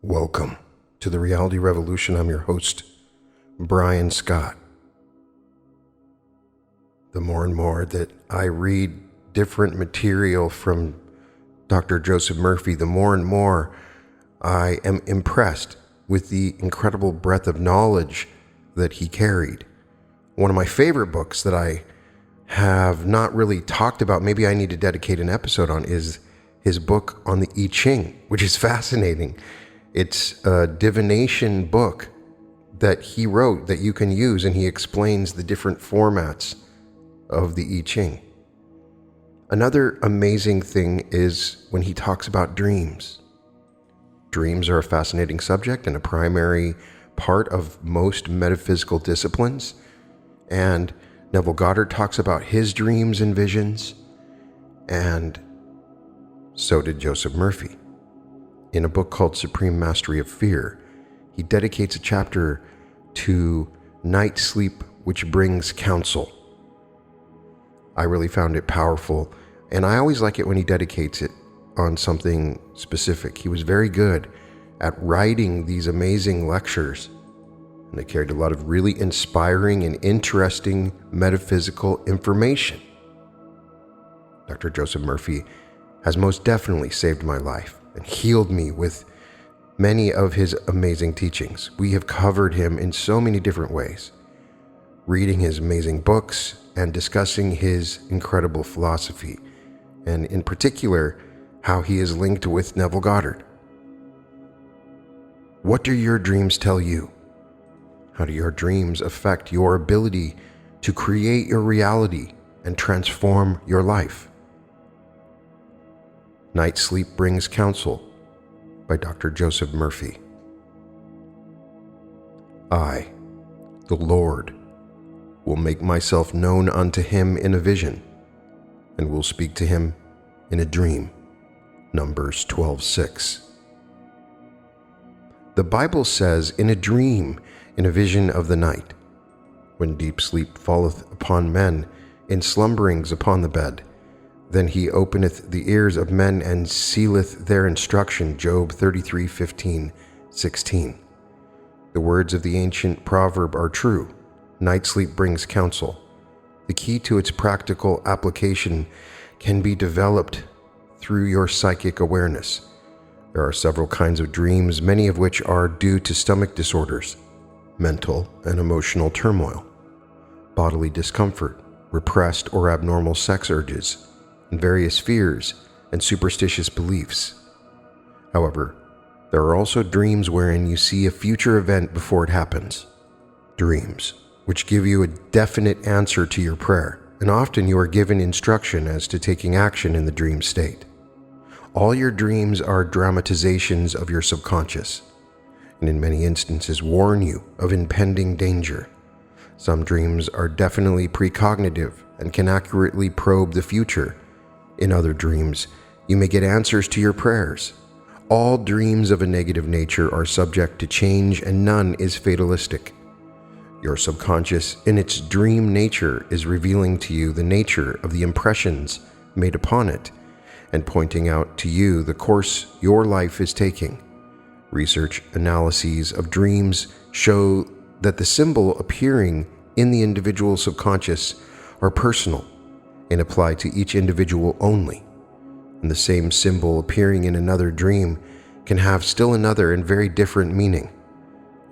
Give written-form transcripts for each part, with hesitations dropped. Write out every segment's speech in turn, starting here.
Welcome to the Reality Revolution. I'm your host, Brian Scott. The more and more that I read different material from Dr. Joseph Murphy, the more and more I am impressed with the incredible breadth of knowledge that he carried. One of my favorite books that I have not really talked about, maybe I need to dedicate an episode on, is his book on the I Ching, which is fascinating. It's a divination book that he wrote that you can use, and he explains the different formats of the I Ching. Another amazing thing is when he talks about dreams. Dreams are a fascinating subject and a primary part of most metaphysical disciplines. And Neville Goddard talks about his dreams and visions, and so did Joseph Murphy. In a book called Supreme Mastery of Fear, he dedicates a chapter to night sleep, which brings counsel. I really found it powerful, and I always like it when he dedicates it on something specific. He was very good at writing these amazing lectures, and they carried a lot of really inspiring and interesting metaphysical information. Dr. Joseph Murphy has most definitely saved my life and healed me with many of his amazing teachings. We have covered him in so many different ways, reading his amazing books and discussing his incredible philosophy, and in particular, how he is linked with Neville Goddard. What do your dreams tell you? How do your dreams affect your ability to create your reality and transform your life? Night Sleep Brings Counsel by Dr. Joseph Murphy. I, the Lord, will make myself known unto him in a vision, and will speak to him in a dream. Numbers 12:6. The Bible says, in a dream, in a vision of the night, when deep sleep falleth upon men, in slumberings upon the bed, then he openeth the ears of men and sealeth their instruction. Job 33:15-16. The words of the ancient proverb are true. Night sleep brings counsel. The key to its practical application can be developed through your psychic awareness. There are several kinds of dreams, many of which are due to stomach disorders, mental and emotional turmoil, bodily discomfort, repressed or abnormal sex urges, and various fears and superstitious beliefs. However, there are also dreams wherein you see a future event before it happens. Dreams which give you a definite answer to your prayer, and often you are given instruction as to taking action in the dream state. All your dreams are dramatizations of your subconscious, and in many instances warn you of impending danger. Some dreams are definitely precognitive and can accurately probe the future. In other dreams, you may get answers to your prayers. All dreams of a negative nature are subject to change, and none is fatalistic. Your subconscious, in its dream nature, is revealing to you the nature of the impressions made upon it, and pointing out to you the course your life is taking. Research analyses of dreams show that the symbol appearing in the individual subconscious are personal and apply to each individual only. And the same symbol appearing in another dream can have still another and very different meaning.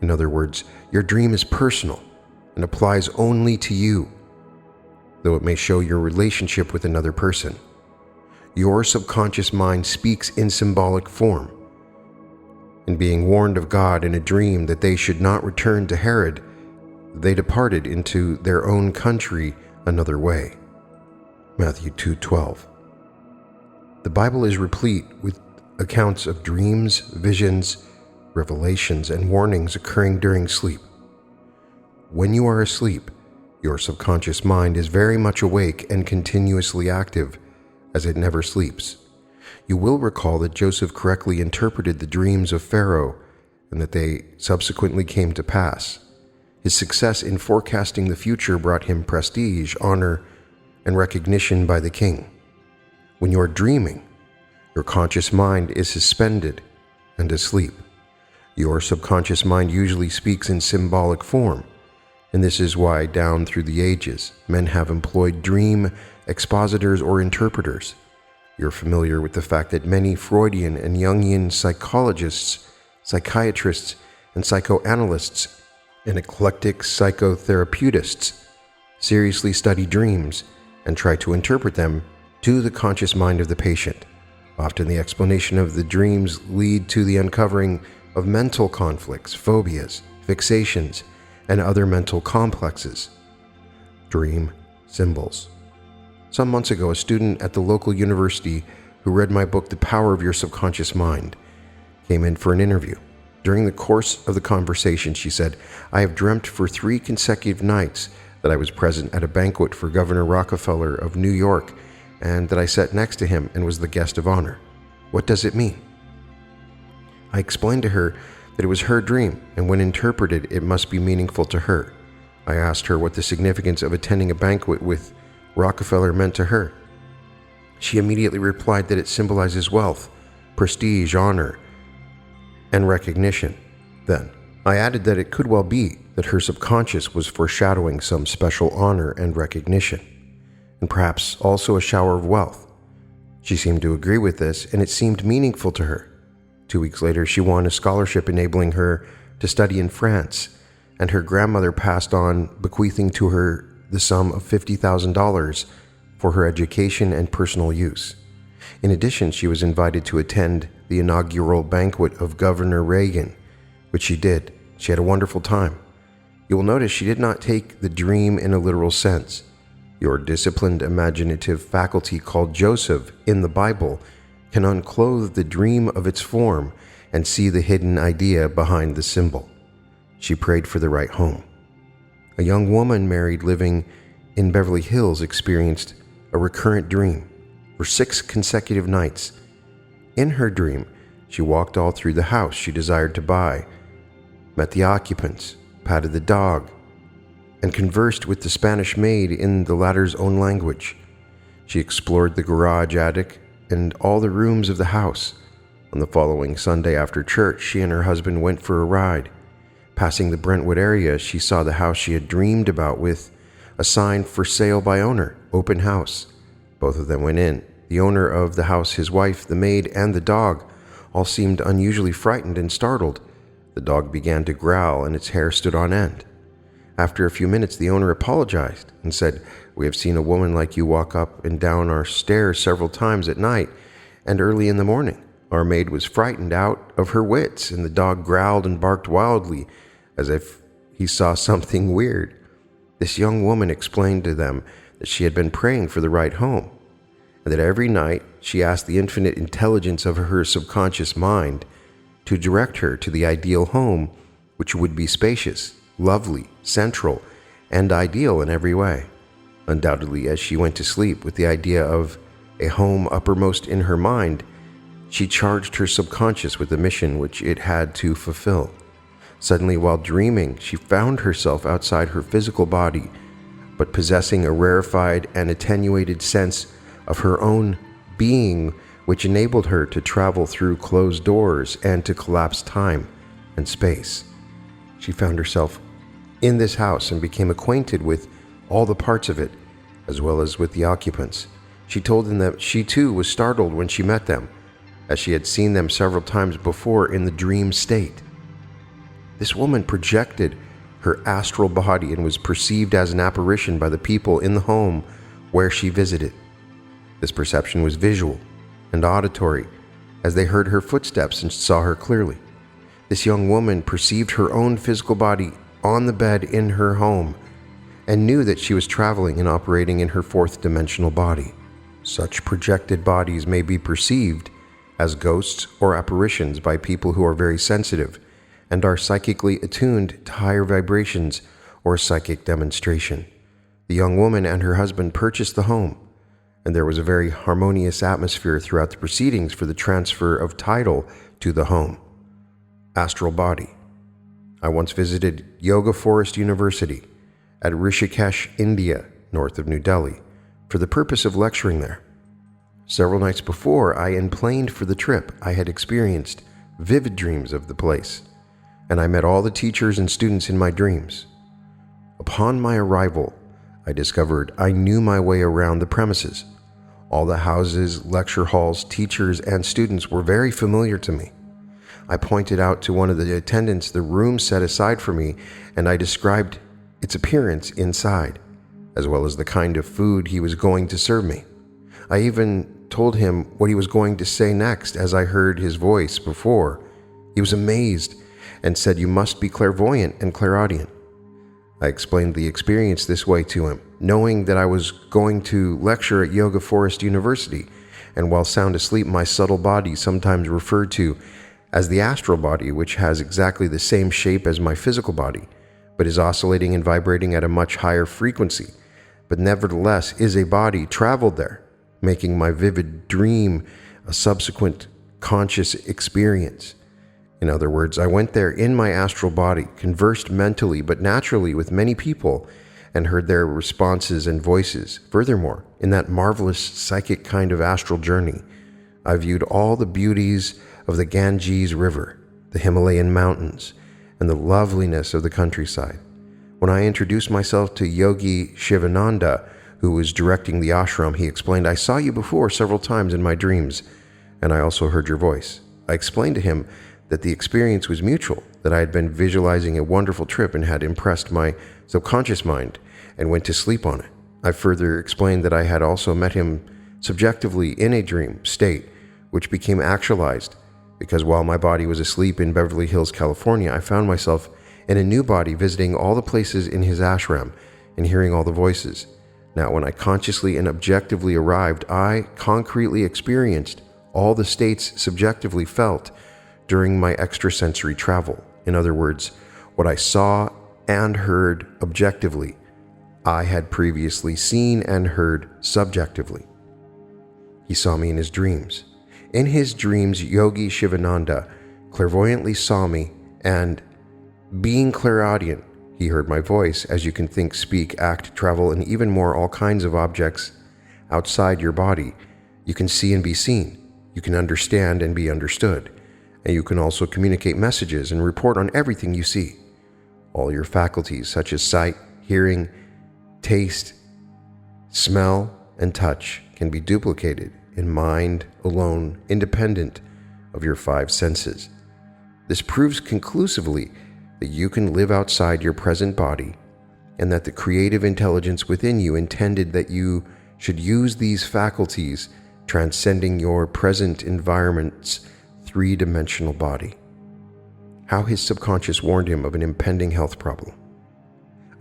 In other words, your dream is personal and applies only to you, though it may show your relationship with another person. Your subconscious mind speaks in symbolic form. In being warned of God in a dream that they should not return to Herod, they departed into their own country another way. Matthew 2:12. The Bible is replete with accounts of dreams, visions, revelations, and warnings occurring during sleep. When you are asleep, your subconscious mind is very much awake and continuously active, as it never sleeps. You will recall that Joseph correctly interpreted the dreams of Pharaoh, and that they subsequently came to pass. His success in forecasting the future brought him prestige, honor, and recognition by the king. When you are dreaming, your conscious mind is suspended and asleep. Your subconscious mind usually speaks in symbolic form, and this is why down through the ages, men have employed dream expositors or interpreters. You're familiar with the fact that many Freudian and Jungian psychologists, psychiatrists, and psychoanalysts, and eclectic psychotherapeutists seriously study dreams and try to interpret them to the conscious mind of the patient. Often the explanation of the dreams lead to the uncovering of mental conflicts, phobias, fixations, and other mental complexes. Dream symbols. Some months ago, a student at the local university who read my book, The Power of Your Subconscious Mind, came in for an interview. During the course of the conversation, she said, "I have dreamt for 3 consecutive nights that I was present at a banquet for Governor Rockefeller of New York and that I sat next to him and was the guest of honor. What does it mean?" I explained to her that it was her dream, and when interpreted, it must be meaningful to her. I asked her what the significance of attending a banquet with Rockefeller meant to her. She immediately replied that it symbolizes wealth, prestige, honor, and recognition. Then, I added that it could well be that her subconscious was foreshadowing some special honor and recognition, and perhaps also a shower of wealth. She seemed to agree with this, and it seemed meaningful to her. 2 weeks later, she won a scholarship enabling her to study in France, and her grandmother passed on, bequeathing to her the sum of $50,000 for her education and personal use. In addition, she was invited to attend the inaugural banquet of Governor Reagan, which she did. She had a wonderful time. You will notice she did not take the dream in a literal sense. Your disciplined imaginative faculty called Joseph in the Bible can unclothe the dream of its form and see the hidden idea behind the symbol. She prayed for the right home. A young woman married living in Beverly Hills experienced a recurrent dream for 6 consecutive nights. In her dream, she walked all through the house she desired to buy, met the occupants, patted the dog, and conversed with the Spanish maid in the latter's own language. She explored the garage, attic, and all the rooms of the house. On the following Sunday after church, she and her husband went for a ride. Passing the Brentwood area, she saw the house she had dreamed about with a sign for sale by owner, open house. Both of them went in. The owner of the house, his wife, the maid, and the dog all seemed unusually frightened and startled. The dog began to growl and its hair stood on end. After a few minutes, the owner apologized and said, "We have seen a woman like you walk up and down our stairs several times at night and early in the morning. Our maid was frightened out of her wits, and the dog growled and barked wildly as if he saw something weird." This young woman explained to them that she had been praying for the right home, and that every night she asked the infinite intelligence of her subconscious mind to direct her to the ideal home, which would be spacious, lovely, central, and ideal in every way. Undoubtedly, as she went to sleep with the idea of a home uppermost in her mind, she charged her subconscious with a mission which it had to fulfill. Suddenly, while dreaming, she found herself outside her physical body, but possessing a rarefied and attenuated sense of her own being, which enabled her to travel through closed doors and to collapse time and space. She found herself in this house and became acquainted with all the parts of it, as well as with the occupants. She told them that she too was startled when she met them, as she had seen them several times before in the dream state. This woman projected her astral body and was perceived as an apparition by the people in the home where she visited. This perception was visual and auditory, as they heard her footsteps and saw her clearly. This young woman perceived her own physical body on the bed in her home and knew that she was traveling and operating in her 4th dimensional body. Such projected bodies may be perceived as ghosts or apparitions by people who are very sensitive and are psychically attuned to higher vibrations or psychic demonstration. The young woman and her husband purchased the home, and there was a very harmonious atmosphere throughout the proceedings for the transfer of title to the home. Astral body. I once visited Yoga Forest University at Rishikesh, India, north of New Delhi, for the purpose of lecturing there. Several nights before I enplaned for the trip, I had experienced vivid dreams of the place. and I met all the teachers and students in my dreams. Upon my arrival, I discovered I knew my way around the premises. All the houses, lecture halls, teachers, and students were very familiar to me. I pointed out to one of the attendants the room set aside for me, and I described its appearance inside, as well as the kind of food he was going to serve me. I even told him what he was going to say next, as I heard his voice before. He was amazed and said, "You must be clairvoyant and clairaudient." I explained the experience this way to him, knowing that I was going to lecture at Yoga Forest University, and while sound asleep, my subtle body, sometimes referred to as the astral body, which has exactly the same shape as my physical body, but is oscillating and vibrating at a much higher frequency, but nevertheless is a body, traveled there, making my vivid dream a subsequent conscious experience. In other words, I went there in my astral body, conversed mentally but naturally with many people, and heard their responses and voices. Furthermore, in that marvelous psychic kind of astral journey, I viewed all the beauties of the Ganges River, the Himalayan mountains, and the loveliness of the countryside. When I introduced myself to Yogi Shivananda, who was directing the ashram, he explained, "I saw you before several times in my dreams, and I also heard your voice." I explained to him that the experience was mutual, that I had been visualizing a wonderful trip and had impressed my subconscious mind and went to sleep on it. I further explained that I had also met him subjectively in a dream state, which became actualized because while my body was asleep in Beverly Hills, California, I found myself in a new body visiting all the places in his ashram and hearing all the voices. Now, when I consciously and objectively arrived, I concretely experienced all the states subjectively felt during my extrasensory travel. In other words, what I saw and heard objectively, I had previously seen and heard subjectively. He saw me in his dreams. In his dreams, Yogi Shivananda clairvoyantly saw me, and being clairaudient, he heard my voice, as you can think, speak, act, travel, and even more, all kinds of objects outside your body. You can see and be seen. You can understand and be understood. And you can also communicate messages and report on everything you see. All your faculties, such as sight, hearing, taste, smell, and touch, can be duplicated in mind alone, independent of your five senses. This proves conclusively that you can live outside your present body, and that the creative intelligence within you intended that you should use these faculties, transcending your present environment's three-dimensional body. How his subconscious warned him of an impending health problem.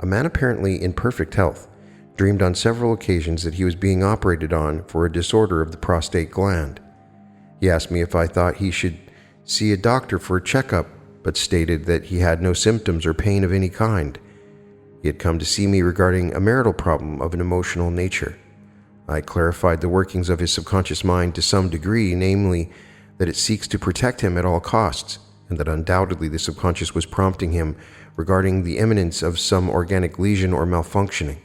A man apparently in perfect health dreamed on several occasions that he was being operated on for a disorder of the prostate gland. He asked me if I thought he should see a doctor for a checkup, but stated that he had no symptoms or pain of any kind. He had come to see me regarding a marital problem of an emotional nature. I clarified the workings of his subconscious mind to some degree, namely that it seeks to protect him at all costs, and that undoubtedly the subconscious was prompting him regarding the imminence of some organic lesion or malfunctioning.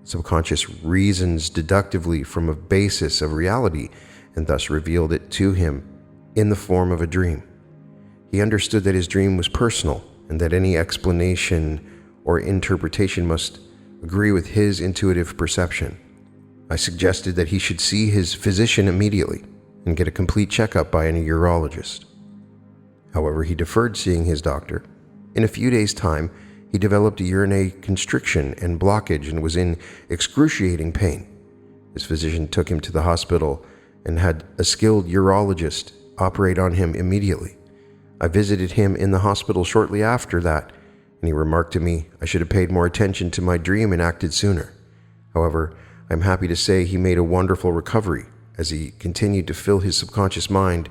The subconscious reasons deductively from a basis of reality, and thus revealed it to him in the form of a dream. He understood that his dream was personal, and that any explanation or interpretation must agree with his intuitive perception. I suggested that he should see his physician immediately and get a complete checkup by a urologist. However, he deferred seeing his doctor. In a few days' time, he developed a urinary constriction and blockage and was in excruciating pain. His physician took him to the hospital and had a skilled urologist operate on him immediately. I visited him in the hospital shortly after that, and he remarked to me I should have paid more attention to my dream and acted sooner. However, I'm happy to say he made a wonderful recovery as he continued to fill his subconscious mind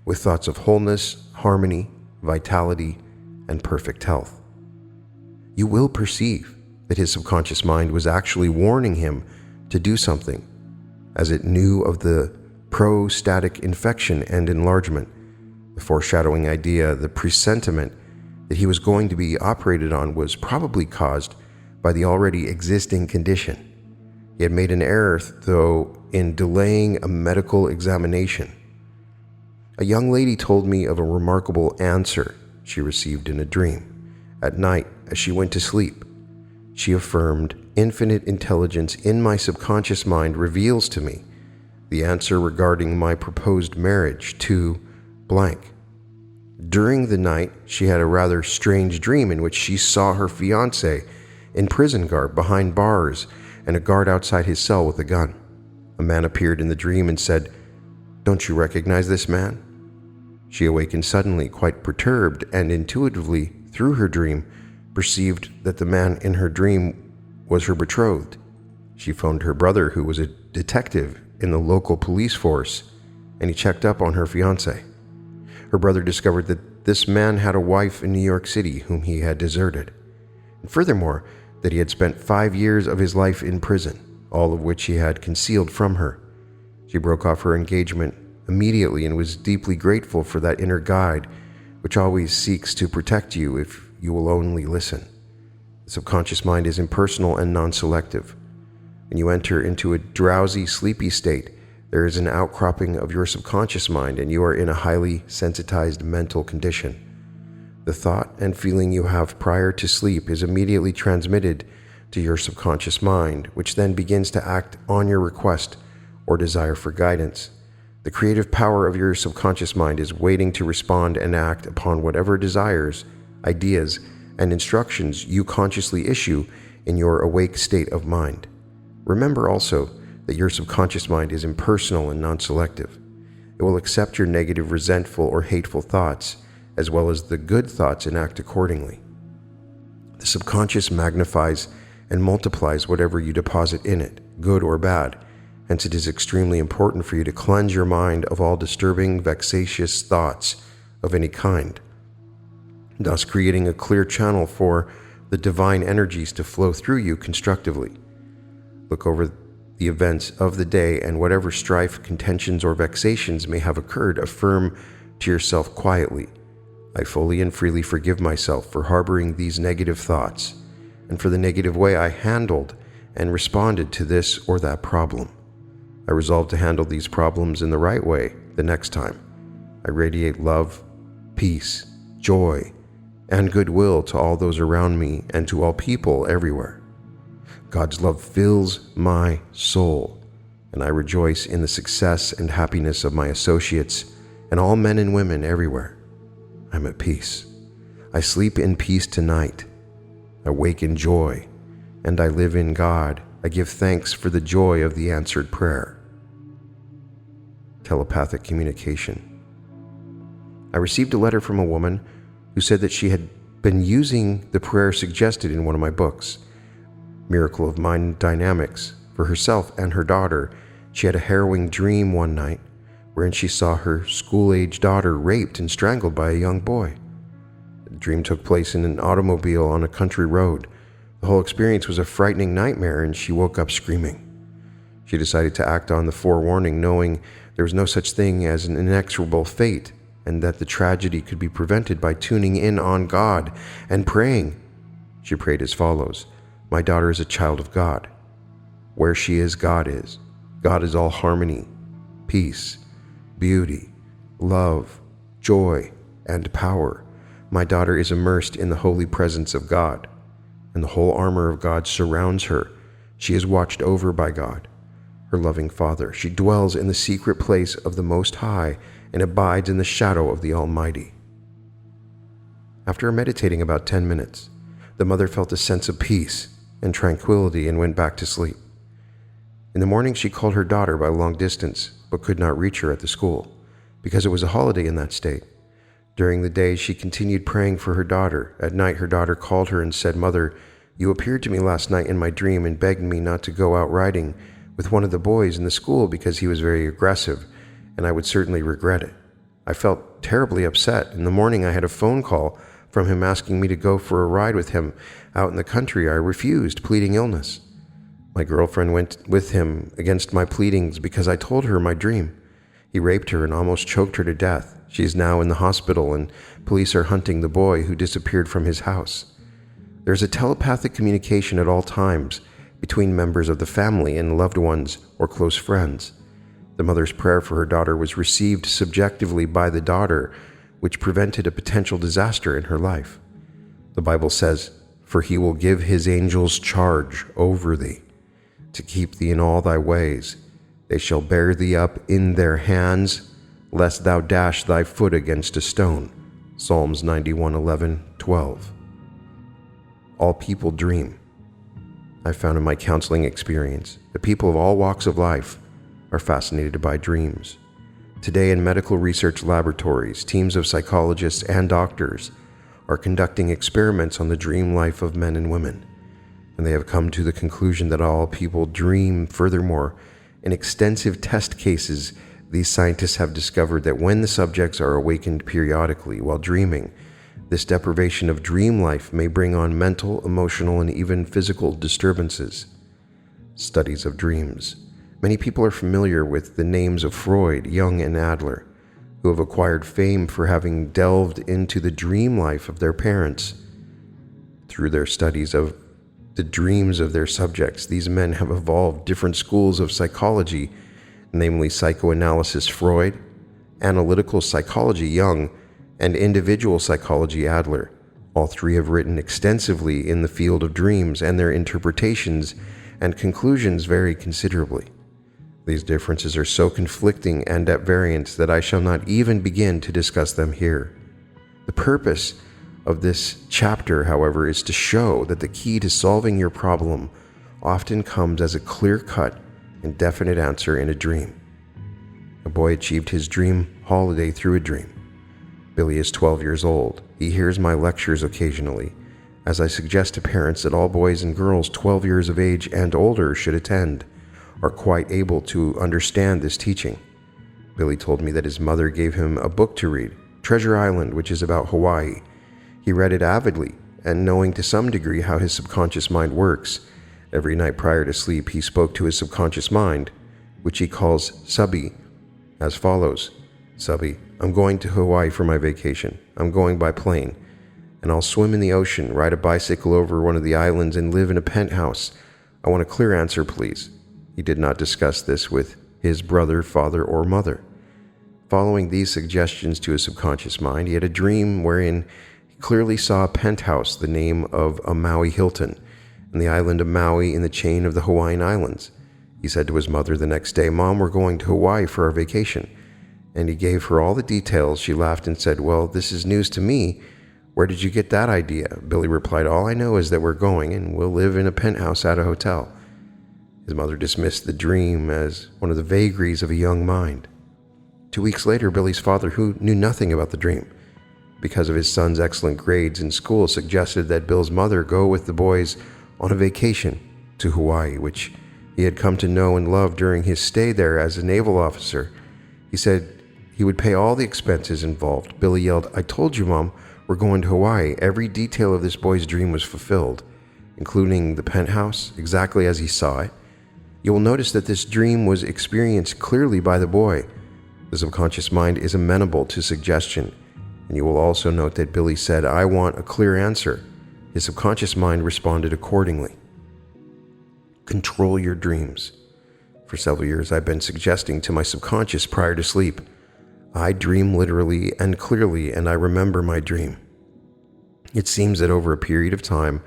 with thoughts of wholeness, harmony, vitality, and perfect health. You will perceive that his subconscious mind was actually warning him to do something, as it knew of the prostatic infection and enlargement, the foreshadowing idea, the presentiment that he was going to be operated on was probably caused by the already existing condition. He had made an error, though, in delaying a medical examination. A young lady told me of a remarkable answer she received in a dream. At night, as she went to sleep, she affirmed, "Infinite intelligence in my subconscious mind reveals to me the answer regarding my proposed marriage to blank." During the night, she had a rather strange dream in which she saw her fiancé in prison garb behind bars and a guard outside his cell with a gun. A man appeared in the dream and said, "Don't you recognize this man?" She awakened suddenly, quite perturbed, and intuitively, through her dream, perceived that the man in her dream was her betrothed. She phoned her brother, who was a detective in the local police force, and he checked up on her fiancé. Her brother discovered that this man had a wife in New York City whom he had deserted, and furthermore, that he had spent 5 years of his life in prison, all of which he had concealed from her. She broke off her engagement immediately and was deeply grateful for that inner guide, which always seeks to protect you if you will only listen. The subconscious mind is impersonal and non-selective. When you enter into a drowsy, sleepy state, there is an outcropping of your subconscious mind, and you are in a highly sensitized mental condition. The thought and feeling you have prior to sleep is immediately transmitted to your subconscious mind, which then begins to act on your request or desire for guidance. The creative power of your subconscious mind is waiting to respond and act upon whatever desires, ideas, and instructions you consciously issue in your awake state of mind. Remember also that your subconscious mind is impersonal and non-selective. It will accept your negative, resentful, or hateful thoughts, as well as the good thoughts, and act accordingly. The subconscious magnifies and multiplies whatever you deposit in it, good or bad. Hence, it is extremely important for you to cleanse your mind of all disturbing, vexatious thoughts of any kind, thus creating a clear channel for the divine energies to flow through you constructively. Look over the events of the day, and whatever strife, contentions, or vexations may have occurred, affirm to yourself quietly, "I fully and freely forgive myself for harboring these negative thoughts, and for the negative way I handled and responded to this or that problem. I resolve to handle these problems in the right way the next time. I radiate love, peace, joy, and goodwill to all those around me and to all people everywhere. God's love fills my soul, and I rejoice in the success and happiness of my associates and all men and women everywhere. I'm at peace. I sleep in peace tonight. I wake in joy, and I live in God. I give thanks for the joy of the answered prayer." Telepathic communication. I received a letter from a woman who said that she had been using the prayer suggested in one of my books, Miracle of Mind Dynamics. For herself and her daughter, she had a harrowing dream one night wherein she saw her school-age daughter raped and strangled by a young boy. The dream took place in an automobile on a country road. The whole experience was a frightening nightmare, and she woke up screaming. She decided to act on the forewarning, knowing there was no such thing as an inexorable fate, and that the tragedy could be prevented by tuning in on God and praying. She prayed as follows: "My daughter is a child of God. Where she is, God is. God is all harmony, peace, beauty, love, joy, and power. My daughter is immersed in the holy presence of God, and the whole armor of God surrounds her. She is watched over by God, her loving Father. She dwells in the secret place of the Most High and abides in the shadow of the Almighty." After meditating about 10 minutes, the mother felt a sense of peace and tranquility and went back to sleep. In the morning, she called her daughter by long distance, but could not reach her at the school, because it was a holiday in that state. During the day, she continued praying for her daughter. At night, her daughter called her and said, "Mother, you appeared to me last night in my dream and begged me not to go out riding with one of the boys in the school because he was very aggressive, and I would certainly regret it. I felt terribly upset. In the morning, I had a phone call from him asking me to go for a ride with him out in the country. I refused, pleading illness. My girlfriend went with him against my pleadings because I told her my dream. He raped her and almost choked her to death. She is now in the hospital, and police are hunting the boy who disappeared from his house. There's a telepathic communication at all times between members of the family and loved ones or close friends. The mother's prayer for her daughter was received subjectively by the daughter, which prevented a potential disaster in her life. The Bible says, "For he will give his angels charge over thee, to keep thee in all thy ways. They shall bear thee up in their hands, lest thou dash thy foot against a stone." Psalms 91:11-12. All people dream. I found in my counseling experience that people of all walks of life are fascinated by dreams. Today, in medical research laboratories, teams of psychologists and doctors are conducting experiments on the dream life of men and women, and they have come to the conclusion that all people dream. Furthermore, in extensive test cases, these scientists have discovered that when the subjects are awakened periodically while dreaming, this deprivation of dream life may bring on mental, emotional, and even physical disturbances. Studies of dreams. Many people are familiar with the names of Freud, Jung, and Adler, who have acquired fame for having delved into the dream life of their parents. Through their studies of the dreams of their subjects, these men have evolved different schools of psychology, namely psychoanalysis Freud, analytical psychology Jung, and individual psychology Adler. All three have written extensively in the field of dreams, and their interpretations and conclusions vary considerably. These differences are so conflicting and at variance that I shall not even begin to discuss them here. The purpose of this chapter, however, is to show that the key to solving your problem often comes as a clear-cut and definite answer in a dream. A boy achieved his dream holiday through a dream. Billy is 12 years old. He hears my lectures occasionally, as I suggest to parents that all boys and girls 12 years of age and older should attend, are quite able to understand this teaching. Billy told me that his mother gave him a book to read, Treasure Island, which is about Hawaii. He read it avidly, and knowing to some degree how his subconscious mind works, every night prior to sleep he spoke to his subconscious mind, which he calls Subby, as follows. Subby, I'm going to Hawaii for my vacation. I'm going by plane, and I'll swim in the ocean, ride a bicycle over one of the islands, and live in a penthouse. I want a clear answer, please. He did not discuss this with his brother, father, or mother. Following these suggestions to his subconscious mind, he had a dream wherein he clearly saw a penthouse, the name of a Maui Hilton, in the island of Maui in the chain of the Hawaiian Islands. He said to his mother the next day, "Mom, we're going to Hawaii for our vacation." And he gave her all the details. She laughed and said, "Well, this is news to me. Where did you get that idea?" Billy replied, "All I know is that we're going and we'll live in a penthouse at a hotel." His mother dismissed the dream as one of the vagaries of a young mind. 2 weeks later, Billy's father, who knew nothing about the dream, because of his son's excellent grades in school, suggested that Bill's mother go with the boys on a vacation to Hawaii, which he had come to know and love during his stay there as a naval officer. He said he would pay all the expenses involved. Billy yelled, "I told you, Mom, we're going to Hawaii." Every detail of this boy's dream was fulfilled, including the penthouse, exactly as he saw it. You will notice that this dream was experienced clearly by the boy. The subconscious mind is amenable to suggestion, and you will also note that Billy said, "I want a clear answer." His subconscious mind responded accordingly. Control your dreams. For several years, I've been suggesting to my subconscious prior to sleep, I dream literally and clearly, and I remember my dream. It seems that over a period of time,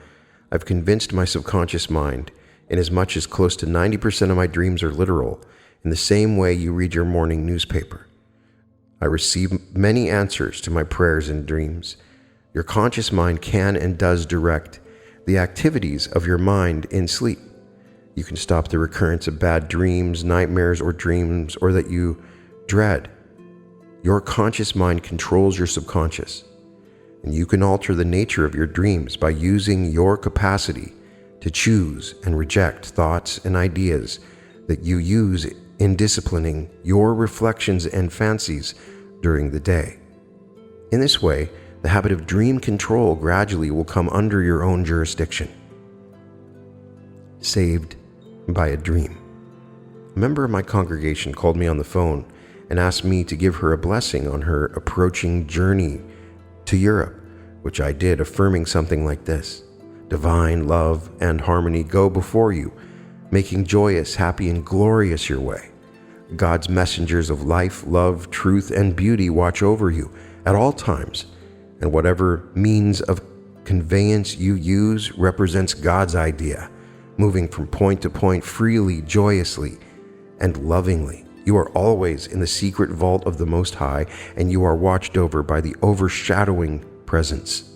I've convinced my subconscious mind, inasmuch as close to 90% of my dreams are literal, in the same way you read your morning newspaper. I receive many answers to my prayers and dreams. Your conscious mind can and does direct the activities of your mind in sleep. You can stop the recurrence of bad dreams, nightmares, or dreams, or that you dread. Your conscious mind controls your subconscious, and you can alter the nature of your dreams by using your capacity to choose and reject thoughts and ideas that you use in disciplining your reflections and fancies during the day. In this way, the habit of dream control gradually will come under your own jurisdiction. Saved by a dream. A member of my congregation called me on the phone and asked me to give her a blessing on her approaching journey to Europe, which I did, affirming something like this: divine love and harmony go before you, making joyous, happy, and glorious your way. God's messengers of life, love, truth, and beauty watch over you at all times, and whatever means of conveyance you use represents God's idea, moving from point to point freely, joyously, and lovingly. You are always in the secret vault of the Most High, and you are watched over by the overshadowing presence.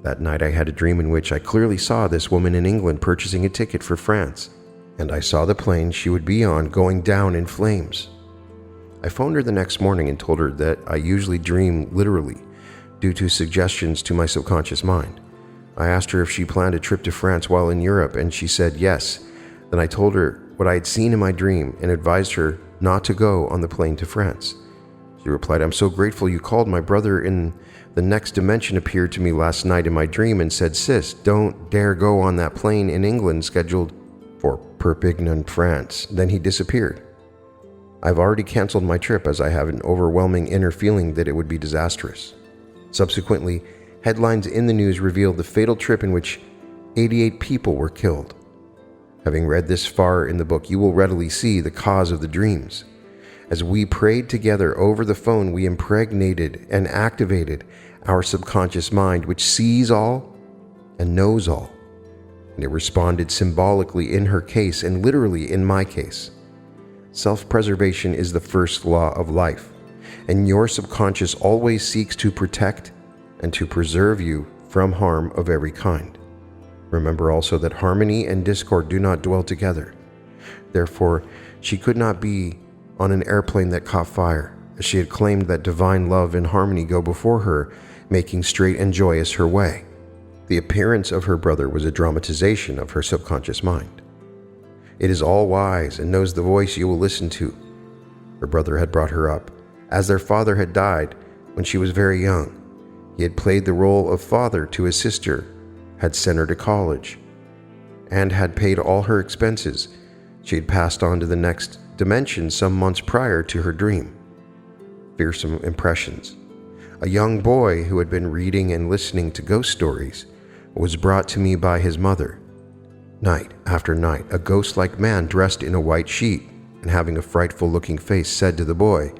That night I had a dream in which I clearly saw this woman in England purchasing a ticket for France, and I saw the plane she would be on going down in flames. I phoned her the next morning and told her that I usually dream literally due to suggestions to my subconscious mind. I asked her if she planned a trip to France while in Europe, and she said yes. Then I told her what I had seen in my dream and advised her not to go on the plane to France. She replied, "I'm so grateful you called. My brother in the next dimension appeared to me last night in my dream and said, 'Sis, don't dare go on that plane in England scheduled for Perpignan, France.' Then he disappeared. I've already canceled my trip as I have an overwhelming inner feeling that it would be disastrous." Subsequently, headlines in the news revealed the fatal trip in which 88 people were killed. Having read this far in the book, you will readily see the cause of the dreams. As we prayed together over the phone, we impregnated and activated our subconscious mind, which sees all and knows all. And it responded symbolically in her case and literally in my case. Self-preservation is the first law of life, and your subconscious always seeks to protect and to preserve you from harm of every kind. Remember also that harmony and discord do not dwell together. Therefore, she could not be on an airplane that caught fire, as she had claimed that divine love and harmony go before her, making straight and joyous her way. The appearance of her brother was a dramatization of her subconscious mind. It is all wise and knows the voice you will listen to. Her brother had brought her up, as their father had died when she was very young. He had played the role of father to his sister, had sent her to college, and had paid all her expenses. She had passed on to the next dimension some months prior to her dream. Fearsome impressions. A young boy who had been reading and listening to ghost stories was brought to me by his mother. Night after night, a ghost-like man dressed in a white sheet and having a frightful-looking face said to the boy,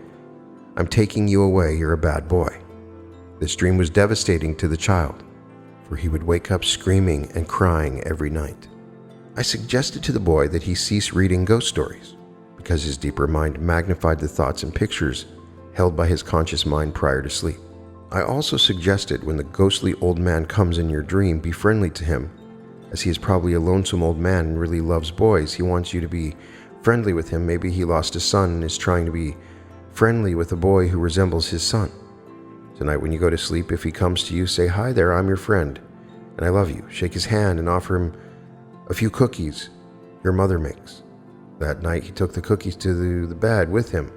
"I'm taking you away, you're a bad boy." This dream was devastating to the child, for he would wake up screaming and crying every night. I suggested to the boy that he cease reading ghost stories, because his deeper mind magnified the thoughts and pictures held by his conscious mind prior to sleep. I also suggested when the ghostly old man comes in your dream, be friendly to him, as he is probably a lonesome old man and really loves boys. He wants you to be friendly with him. Maybe he lost a son and is trying to be friendly with a boy who resembles his son. Tonight when you go to sleep, if he comes to you, say, "Hi there, I'm your friend, and I love you." Shake his hand and offer him a few cookies your mother makes. That night he took the cookies to the bed with him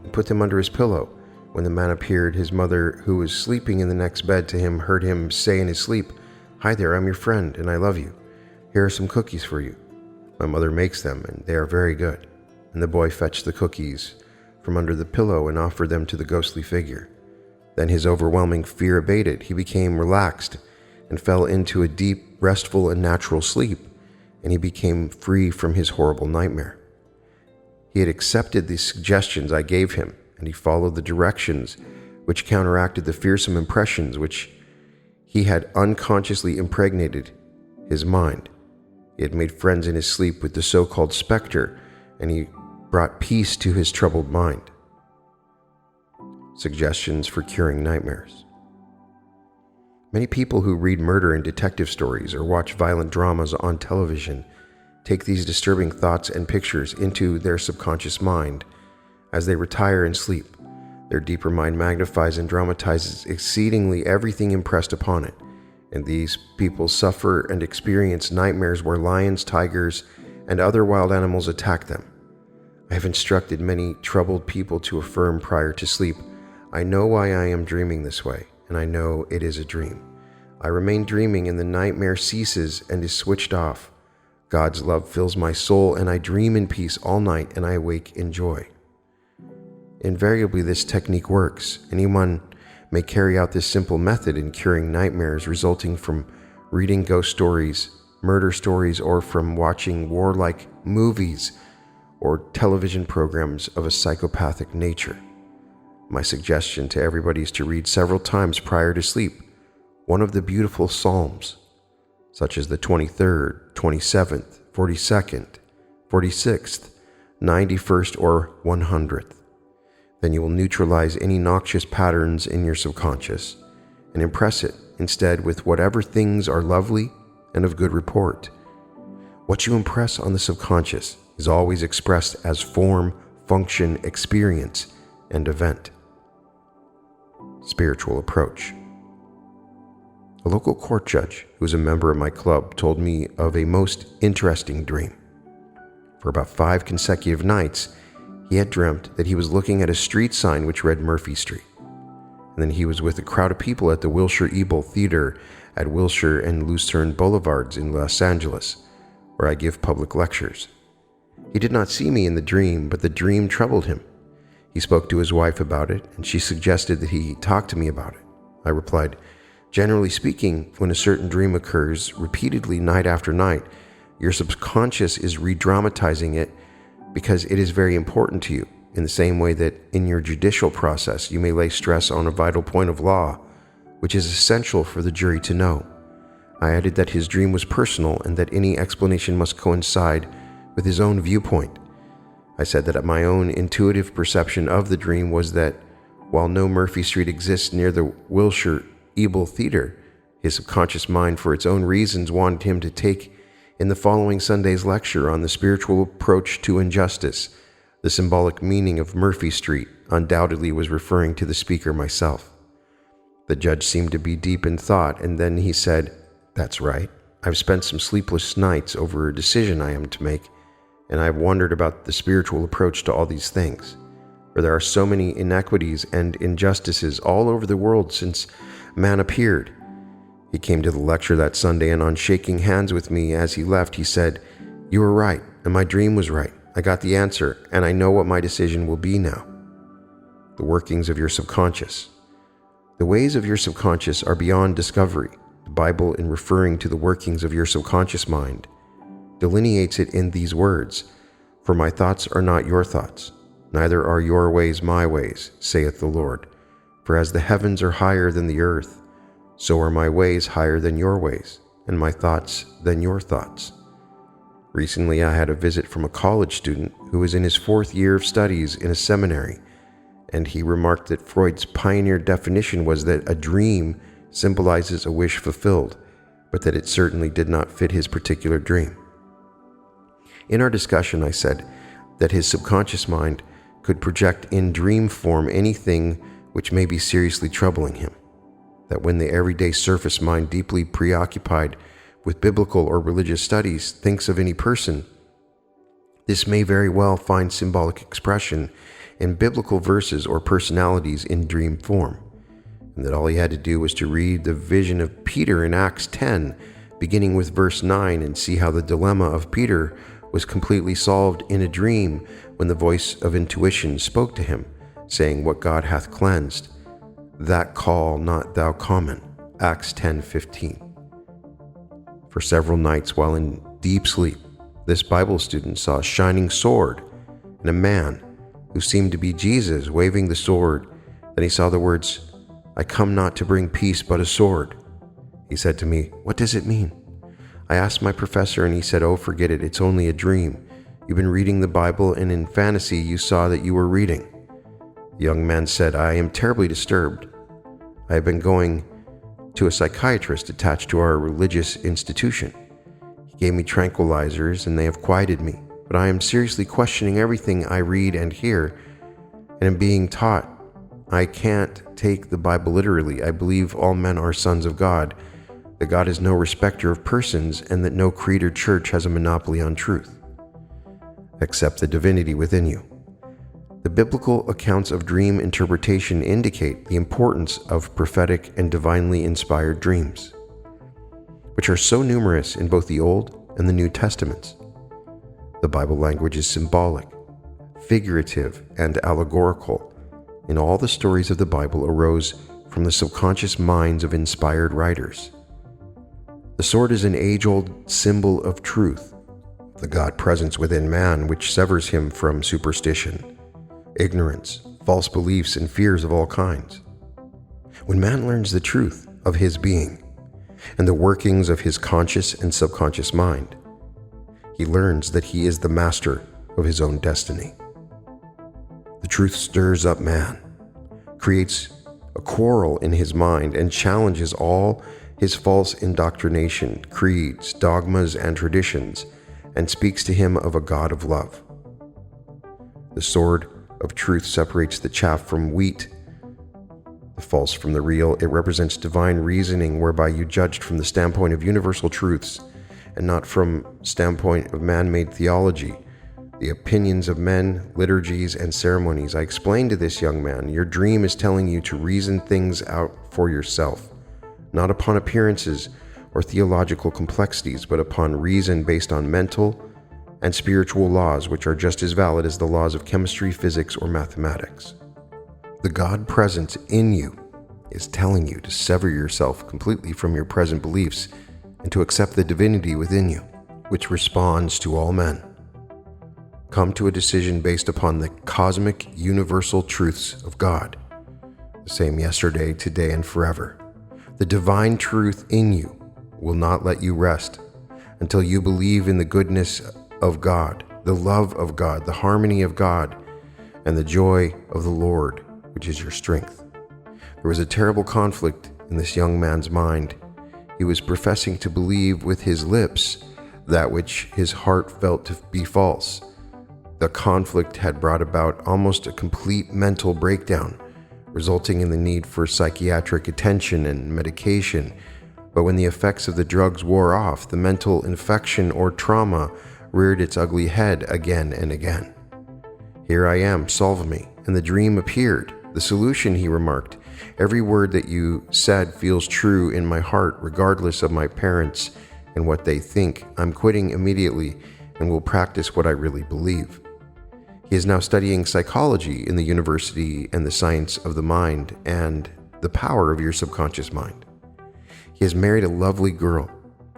and put them under his pillow. When the man appeared, his mother, who was sleeping in the next bed to him, heard him say in his sleep, "Hi there, I'm your friend, and I love you. Here are some cookies for you. My mother makes them, and they are very good." And the boy fetched the cookies from under the pillow and offered them to the ghostly figure. Then his overwhelming fear abated. He became relaxed and fell into a deep, restful, and natural sleep, and he became free from his horrible nightmare. He had accepted the suggestions I gave him, and he followed the directions which counteracted the fearsome impressions which he had unconsciously impregnated his mind. He had made friends in his sleep with the so-called specter, and he brought peace to his troubled mind. Suggestions for curing nightmares. Many people who read murder and detective stories or watch violent dramas on television take these disturbing thoughts and pictures into their subconscious mind. As they retire and sleep, their deeper mind magnifies and dramatizes exceedingly everything impressed upon it, and these people suffer and experience nightmares where lions, tigers, and other wild animals attack them. I have instructed many troubled people to affirm prior to sleep, "I know why I am dreaming this way, and I know it is a dream. I remain dreaming and the nightmare ceases and is switched off. God's love fills my soul and I dream in peace all night and I awake in joy." Invariably, this technique works. Anyone may carry out this simple method in curing nightmares resulting from reading ghost stories, murder stories, or from watching warlike movies or television programs of a psychopathic nature. My suggestion to everybody is to read several times prior to sleep one of the beautiful Psalms, such as the 23rd, 27th, 42nd, 46th, 91st, or 100th. Then you will neutralize any noxious patterns in your subconscious and impress it instead with whatever things are lovely and of good report. What you impress on the subconscious is always expressed as form, function, experience, and event. Spiritual approach. A local court judge who is a member of my club told me of a most interesting dream. For about 5 consecutive nights, he had dreamt that he was looking at a street sign which read Murphy Street. And then he was with a crowd of people at the Wilshire Ebel Theater at Wilshire and Lucerne Boulevards in Los Angeles, where I give public lectures. He did not see me in the dream, but the dream troubled him. He spoke to his wife about it, and she suggested that he talk to me about it. I replied, "Generally speaking, when a certain dream occurs repeatedly night after night, your subconscious is re-dramatizing it because it is very important to you, in the same way that in your judicial process you may lay stress on a vital point of law, which is essential for the jury to know." I added that his dream was personal and that any explanation must coincide with his own viewpoint. I said that my own intuitive perception of the dream was that while no Murphy Street exists near the Wilshire Ebel Theater, his subconscious mind, for its own reasons, wanted him to take in the following Sunday's lecture on the spiritual approach to injustice. The symbolic meaning of Murphy Street undoubtedly was referring to the speaker myself. The judge seemed to be deep in thought, and then he said, "That's right. I've spent some sleepless nights over a decision I am to make, and I've wondered about the spiritual approach to all these things, for there are so many inequities and injustices all over the world since man appeared." He came to the lecture that Sunday, and on shaking hands with me as he left, he said, "You were right, and my dream was right. I got the answer, and I know what my decision will be now." The workings of your subconscious. The ways of your subconscious are beyond discovery. The Bible, in referring to the workings of your subconscious mind, delineates it in these words, "For my thoughts are not your thoughts, neither are your ways my ways, saith the Lord. For as the heavens are higher than the earth, so are my ways higher than your ways, and my thoughts than your thoughts." Recently, I had a visit from a college student who was in his 4th year of studies in a seminary, and he remarked that Freud's pioneer definition was that a dream symbolizes a wish fulfilled, but that it certainly did not fit his particular dream. In our discussion, I said that his subconscious mind could project in dream form anything which may be seriously troubling him, that when the everyday surface mind, deeply preoccupied with biblical or religious studies, thinks of any person, this may very well find symbolic expression in biblical verses or personalities in dream form, and that all he had to do was to read the vision of Peter in Acts 10, beginning with verse 9, and see how the dilemma of Peter was completely solved in a dream when the voice of intuition spoke to him, saying, "What God hath cleansed, that call not thou common." Acts 10:15. For several nights while in deep sleep, this Bible student saw a shining sword and a man who seemed to be Jesus waving the sword. Then he saw the words, "I come not to bring peace but a sword." He said to me, "What does it mean?" I asked my professor, and he said, "Oh, forget it, it's only a dream. You've been reading the Bible, and in fantasy you saw that you were reading." The young man said, "I am terribly disturbed. I have been going to a psychiatrist attached to our religious institution. He gave me tranquilizers, and they have quieted me, but I am seriously questioning everything I read and hear, and am being taught I can't take the Bible literally. I believe all men are sons of God, that God is no respecter of persons, and that no creed or church has a monopoly on truth. Accept the divinity within you." The biblical accounts of dream interpretation indicate the importance of prophetic and divinely inspired dreams, which are so numerous in both the Old and the New Testaments. The Bible language is symbolic, figurative, and allegorical, and all the stories of the Bible arose from the subconscious minds of inspired writers. The sword is an age-old symbol of truth, the God presence within man, which severs him from superstition, ignorance, false beliefs and fears of all kinds. When man learns the truth of his being and the workings of his conscious and subconscious mind, he learns that he is the master of his own destiny. The truth stirs up man, creates a quarrel in his mind, and challenges all his false indoctrination, creeds, dogmas, and traditions, and speaks to him of a God of love. The sword of truth separates the chaff from wheat, the false from the real. It represents divine reasoning, whereby you judged from the standpoint of universal truths and not from standpoint of man-made theology, the opinions of men, liturgies, and ceremonies. I explained to this young man, your dream is telling you to reason things out for yourself, not upon appearances or theological complexities, but upon reason based on mental and spiritual laws, which are just as valid as the laws of chemistry, physics, or mathematics. The God present in you is telling you to sever yourself completely from your present beliefs and to accept the divinity within you, which responds to all men. Come to a decision based upon the cosmic, universal truths of God, the same yesterday, today, and forever. The divine truth in you will not let you rest until you believe in the goodness of God, the love of God, the harmony of God, and the joy of the Lord, which is your strength. There was a terrible conflict in this young man's mind. He was professing to believe with his lips that which his heart felt to be false. The conflict had brought about almost a complete mental breakdown, resulting in the need for psychiatric attention and medication. But when the effects of the drugs wore off, the mental infection or trauma reared its ugly head again and again. Here I am, solve me. And the dream appeared. The solution, he remarked. Every word that you said feels true in my heart, regardless of my parents and what they think. I'm quitting immediately and will practice what I really believe. He is now studying psychology in the university and the science of the mind and the power of your subconscious mind. He has married a lovely girl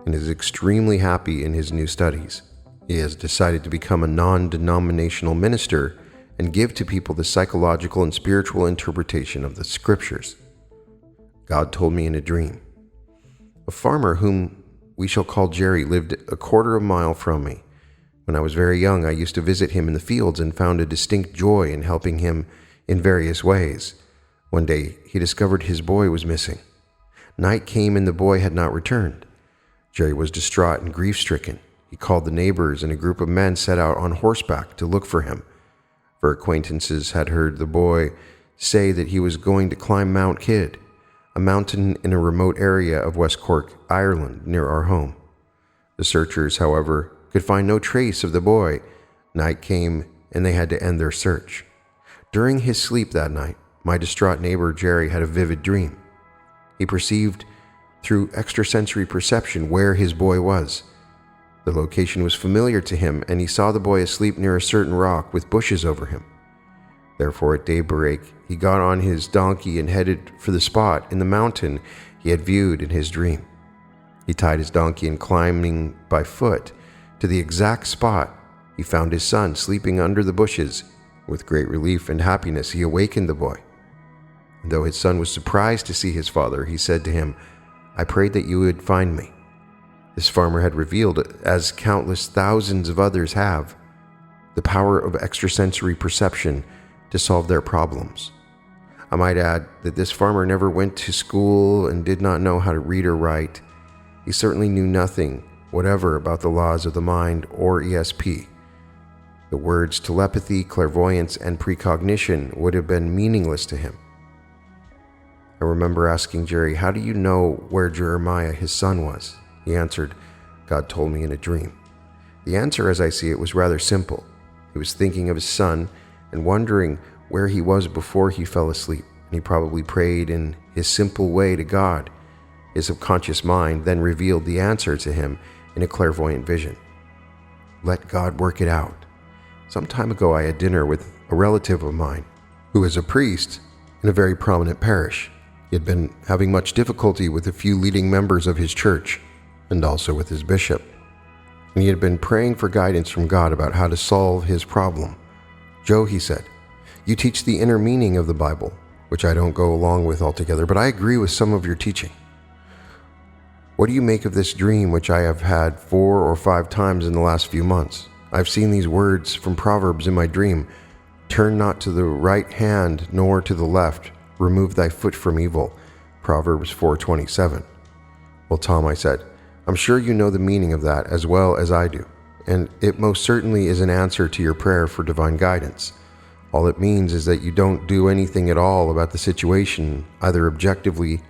and is extremely happy in his new studies. He has decided to become a non-denominational minister and give to people the psychological and spiritual interpretation of the scriptures. God told me in a dream. A farmer whom we shall call Jerry lived a quarter of a mile from me. When I was very young, I used to visit him in the fields and found a distinct joy in helping him in various ways. One day, he discovered his boy was missing. Night came and the boy had not returned. Jerry was distraught and grief-stricken. He called the neighbors, and a group of men set out on horseback to look for him. For acquaintances had heard the boy say that he was going to climb Mount Kidd, a mountain in a remote area of West Cork, Ireland, near our home. The searchers, however, could find no trace of the boy. Night came, and they had to end their search. During his sleep that night, my distraught neighbor Jerry had a vivid dream. He perceived through extrasensory perception where his boy was. The location was familiar to him, and he saw the boy asleep near a certain rock with bushes over him. Therefore, at daybreak, he got on his donkey and headed for the spot in the mountain he had viewed in his dream. He tied his donkey and climbing by foot to the exact spot, he found his son sleeping under the bushes. With great relief and happiness, he awakened the boy. And though his son was surprised to see his father, he said to him, "I prayed that you would find me." This farmer had revealed, as countless thousands of others have, the power of extrasensory perception to solve their problems. I might add that this farmer never went to school and did not know how to read or write. He certainly knew nothing whatever about the laws of the mind or ESP. The words telepathy, clairvoyance, and precognition would have been meaningless to him. I remember asking Jerry, "How do you know where Jeremiah, his son, was?" He answered, "God told me in a dream." The answer, as I see it, was rather simple. He was thinking of his son and wondering where he was before he fell asleep, and he probably prayed in his simple way to God. His subconscious mind then revealed the answer to him in a clairvoyant vision. Let God work it out. Some time ago, I had dinner with a relative of mine who is a priest in a very prominent parish. He had been having much difficulty with a few leading members of his church and also with his bishop. And he had been praying for guidance from God about how to solve his problem. "Joe," he said, You teach the inner meaning of the Bible, which I don't go along with altogether, but I agree with some of your teaching. What do you make of this dream, which I have had 4 or 5 times in the last few months? I've seen these words from Proverbs in my dream. Turn not to the right hand, nor to the left. Remove thy foot from evil. Proverbs 4:27. Well, Tom, I said, I'm sure you know the meaning of that as well as I do, and it most certainly is an answer to your prayer for divine guidance. All it means is that you don't do anything at all about the situation, either objectively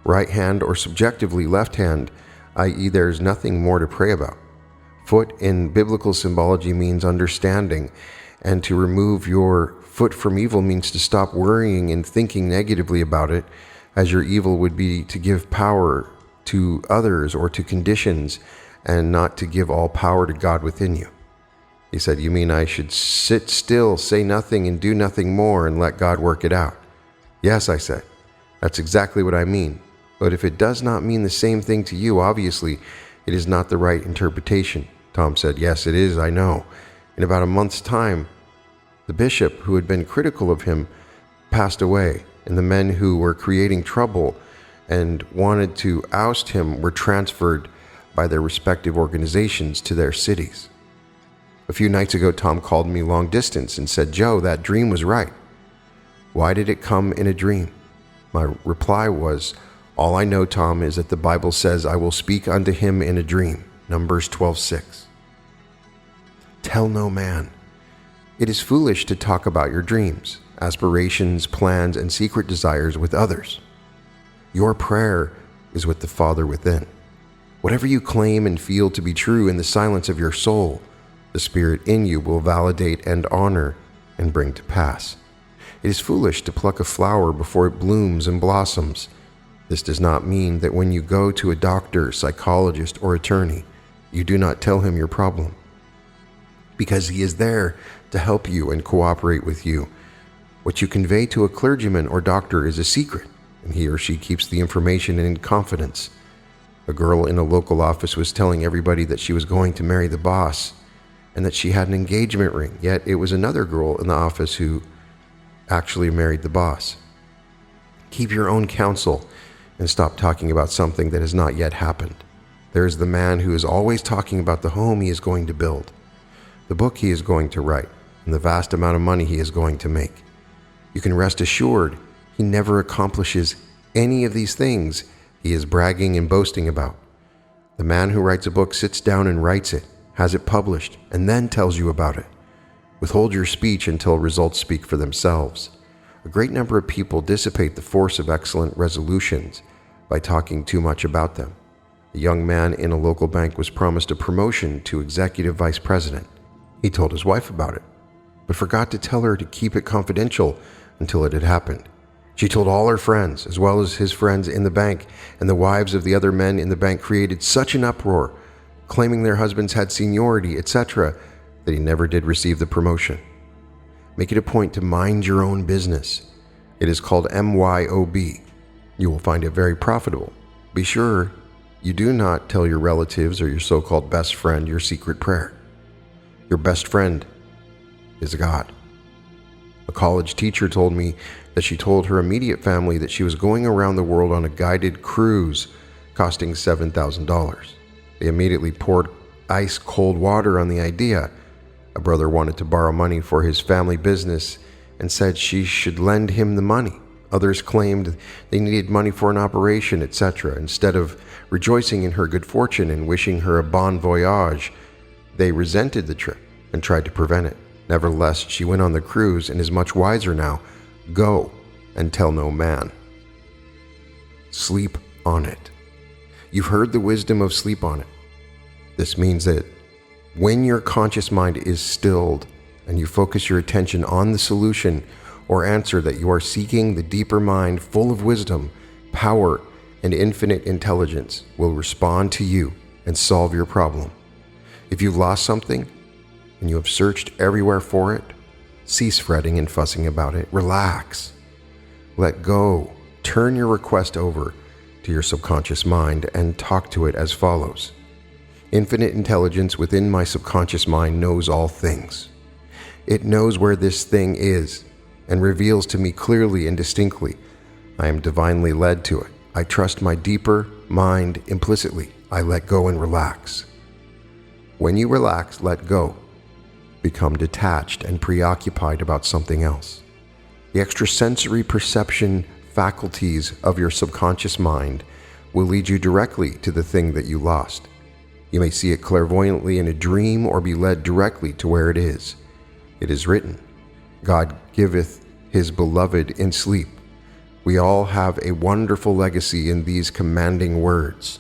right hand or subjectively left hand, i.e. there's nothing more to pray about. Foot in biblical symbology means understanding, and to remove your foot from evil means to stop worrying and thinking negatively about it, as your evil would be to give power to others or to conditions and not to give all power to God within you. He said, you mean I should sit still, say nothing, and do nothing more and let God work it out? Yes, I said, that's exactly what I mean. But if it does not mean the same thing to you, obviously it is not the right interpretation. Tom said, yes, it is, I know. In about a month's time, the bishop who had been critical of him passed away, and the men who were creating trouble and wanted to oust him were transferred by their respective organizations to their cities. A few nights ago, Tom called me long distance and said, Joe, that dream was right. Why did it come in a dream? My reply was, all I know, Tom, is that the Bible says, I will speak unto him in a dream. Numbers 12:6. Tell no man. It is foolish to talk about your dreams, aspirations, plans, and secret desires with others. Your prayer is with the Father within. Whatever you claim and feel to be true in the silence of your soul, the Spirit in you will validate and honor and bring to pass. It is foolish to pluck a flower before it blooms and blossoms. This does not mean that when you go to a doctor, psychologist, or attorney, you do not tell him your problem, because he is there to help you and cooperate with you. What you convey to a clergyman or doctor is a secret, and he or she keeps the information in confidence. A girl in a local office was telling everybody that she was going to marry the boss and that she had an engagement ring, yet it was another girl in the office who actually married the boss. Keep your own counsel and stop talking about something that has not yet happened. There is the man who is always talking about the home he is going to build, the book he is going to write, and the vast amount of money he is going to make. You can rest assured he never accomplishes any of these things he is bragging and boasting about. The man who writes a book sits down and writes it, has it published, and then tells you about it. Withhold your speech until results speak for themselves. A great number of people dissipate the force of excellent resolutions by talking too much about them. A young man in a local bank was promised a promotion to executive vice president. He told his wife about it, but forgot to tell her to keep it confidential until it had happened. She told all her friends, as well as his friends in the bank, and the wives of the other men in the bank created such an uproar, claiming their husbands had seniority, etc., that he never did receive the promotion. Make it a point to mind your own business. It is called MYOB. You will find it very profitable. Be sure you do not tell your relatives or your so-called best friend your secret prayer. Your best friend is God. A college teacher told me that she told her immediate family that she was going around the world on a guided cruise costing $7,000. They immediately poured ice cold water on the idea. A brother wanted to borrow money for his family business and said she should lend him the money. Others claimed they needed money for an operation, etc. Instead of rejoicing in her good fortune and wishing her a bon voyage, they resented the trip and tried to prevent it. Nevertheless, she went on the cruise and is much wiser now. Go and tell no man. Sleep on it. You've heard the wisdom of sleep on it. This means that when your conscious mind is stilled and you focus your attention on the solution or answer that you are seeking, the deeper mind, full of wisdom, power, and infinite intelligence, will respond to you and solve your problem. If you've lost something and you have searched everywhere for it, cease fretting and fussing about it. Relax. Let go. Turn your request over to your subconscious mind and talk to it as follows. Infinite intelligence within my subconscious mind knows all things. It knows where this thing is. and reveals to me clearly and distinctly. I am divinely led to it. I trust my deeper mind implicitly. I let go and relax. When you relax, let go, become detached and preoccupied about something else. The extrasensory perception faculties of your subconscious mind will lead you directly to the thing that you lost. You may see it clairvoyantly in a dream or be led directly to where it is. It is written, God giveth his beloved in sleep. We all have a wonderful legacy in these commanding words.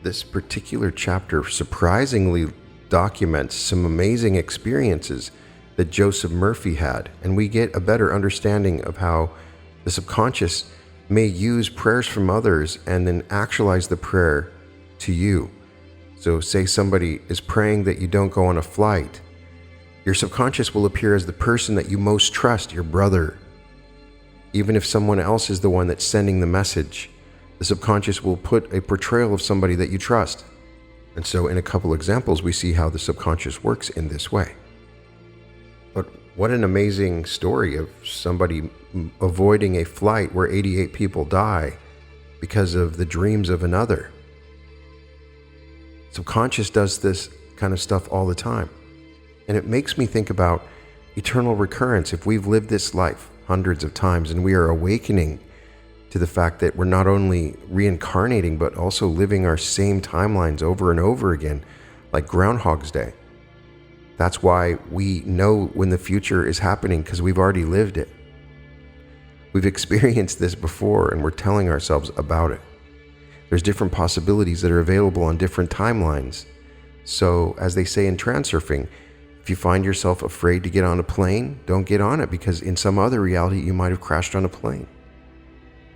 This particular chapter surprisingly documents some amazing experiences that Joseph Murphy had, and we get a better understanding of how the subconscious may use prayers from others and then actualize the prayer to you. So say somebody is praying that you don't go on a flight. Your subconscious will appear as the person that you most trust, your brother. Even if someone else is the one that's sending the message, the subconscious will put a portrayal of somebody that you trust. And so in a couple examples, we see how the subconscious works in this way. But what an amazing story of somebody avoiding a flight where 88 people die because of the dreams of another. Subconscious does this kind of stuff all the time. And it makes me think about eternal recurrence. If we've lived this life hundreds of times and we are awakening to the fact that we're not only reincarnating, but also living our same timelines over and over again, like Groundhog's Day. That's why we know when the future is happening, because we've already lived it. We've experienced this before and we're telling ourselves about it. There's different possibilities that are available on different timelines. So as they say in transurfing, if you find yourself afraid to get on a plane, don't get on it, because in some other reality you might have crashed on a plane.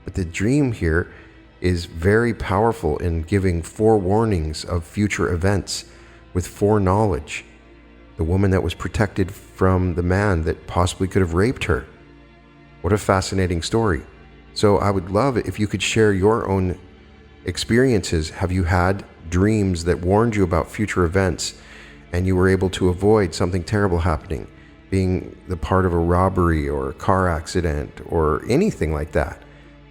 But the dream here is very powerful in giving forewarnings of future events with foreknowledge. The woman that was protected from the man that possibly could have raped her. What a fascinating story. So I would love it if you could share your own experiences. Have you had dreams that warned you about future events and you were able to avoid something terrible happening, being the part of a robbery or a car accident or anything like that?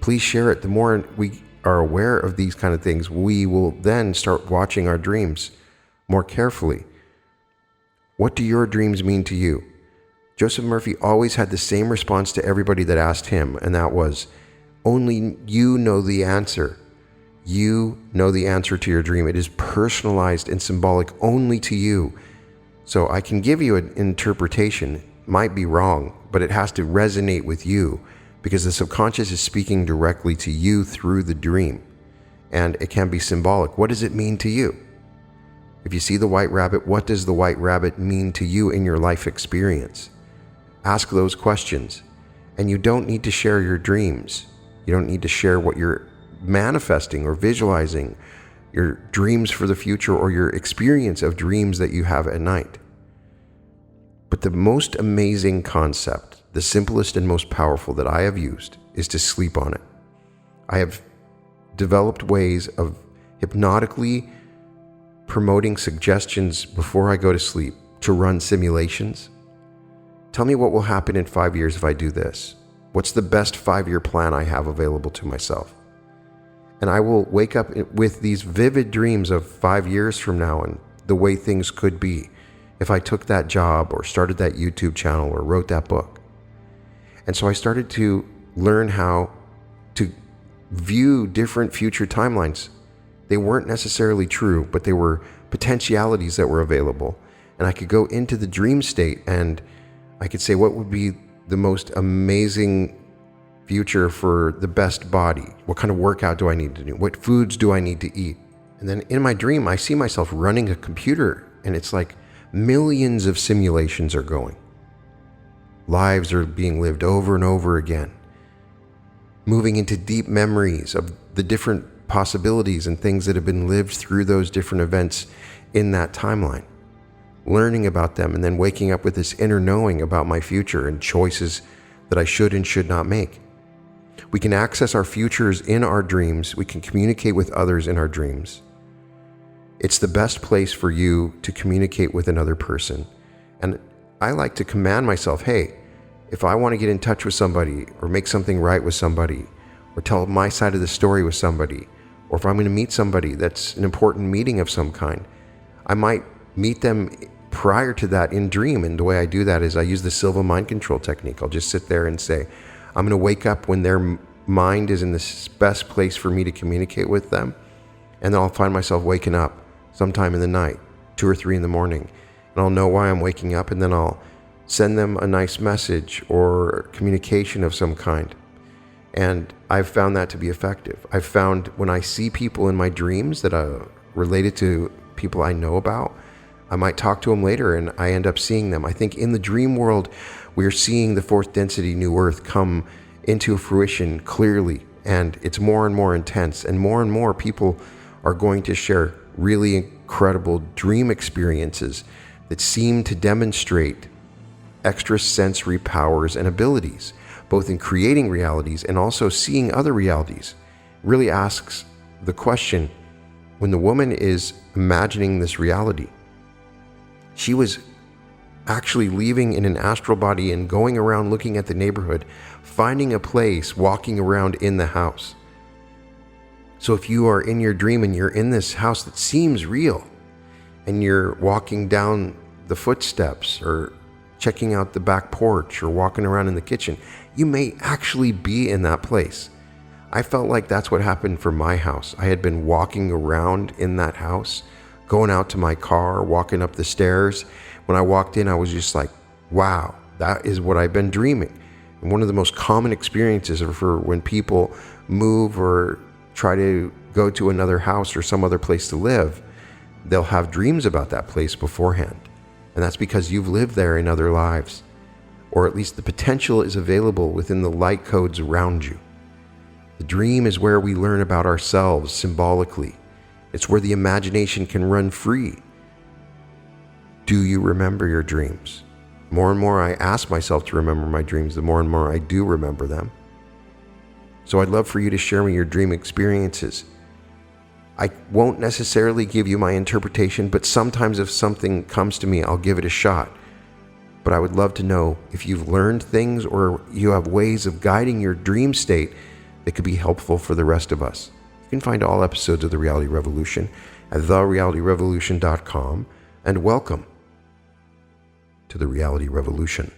Please share it. The more we are aware of these kind of things, we will then start watching our dreams more carefully. What do your dreams mean to you? Joseph Murphy always had the same response to everybody that asked him, and that was, only you know the answer. You know the answer to your dream. It is personalized and symbolic only to you. So I can give you an interpretation. It might be wrong, but it has to resonate with you, because the subconscious is speaking directly to you through the dream. And it can be symbolic. What does it mean to you? If you see the white rabbit, what does the white rabbit mean to you in your life experience? Ask those questions. And you don't need to share your dreams. You don't need to share what you're manifesting or visualizing, your dreams for the future or your experience of dreams that you have at night. But the most amazing concept, the simplest and most powerful that I have used, is to sleep on it. I have developed ways of hypnotically promoting suggestions before I go to sleep to run simulations. Tell me what will happen in 5 years if I do this. What's the best 5-year plan I have available to myself? And I will wake up with these vivid dreams of 5 years from now and the way things could be if I took that job or started that YouTube channel or wrote that book. And so I started to learn how to view different future timelines. They weren't necessarily true, but they were potentialities that were available. And I could go into the dream state and I could say, what would be the most amazing future for the best body? What kind of workout do I need to do? What foods do I need to eat? And then in my dream, I see myself running a computer, and it's like millions of simulations are going. Lives are being lived over and over again. Moving into deep memories of the different possibilities and things that have been lived through those different events in that timeline. Learning about them and then waking up with this inner knowing about my future and choices that I should and should not make. We can access our futures in our dreams. We can communicate with others in our dreams. It's the best place for you to communicate with another person. And I like to command myself, hey, If I want to get in touch with somebody or make something right with somebody or tell my side of the story with somebody, or if I'm going to meet somebody that's an important meeting of some kind, I might meet them prior to that in dream. And the way I do that is I use the Silva mind control technique. I'll just sit there and say, I'm going to wake up when their mind is in the best place for me to communicate with them. And then I'll find myself waking up sometime in the night, 2 or 3 in the morning. And I'll know why I'm waking up, and then I'll send them a nice message or communication of some kind. And I've found that to be effective. I've found when I see people in my dreams that are related to people I know about, I might talk to them later and I end up seeing them. I think in the dream world, we're seeing the fourth density new earth come into fruition clearly, and it's more and more intense, and more people are going to share really incredible dream experiences that seem to demonstrate extrasensory powers and abilities, both in creating realities and also seeing other realities. It really asks the question, when the woman is imagining this reality, she was actually leaving in an astral body and going around looking at the neighborhood, finding a place, walking around in the house. So if you are in your dream and you're in this house that seems real, and you're walking down the footsteps or checking out the back porch or walking around in the kitchen, you may actually be in that place. I felt like that's what happened for my house. I had been walking around in that house, going out to my car, walking up the stairs. When I walked in, I was just like, wow, that is what I've been dreaming. And one of the most common experiences are for when people move or try to go to another house or some other place to live, they'll have dreams about that place beforehand. And that's because you've lived there in other lives, or at least the potential is available within the light codes around you. The dream is where we learn about ourselves symbolically. It's where the imagination can run free. Do you remember your dreams? More and more I ask myself to remember my dreams, the more and more I do remember them. So I'd love for you to share me your dream experiences. I won't necessarily give you my interpretation, but sometimes if something comes to me, I'll give it a shot. But I would love to know if you've learned things or you have ways of guiding your dream state that could be helpful for the rest of us. You can find all episodes of The Reality Revolution at therealityrevolution.com, and welcome to The Reality Revolution.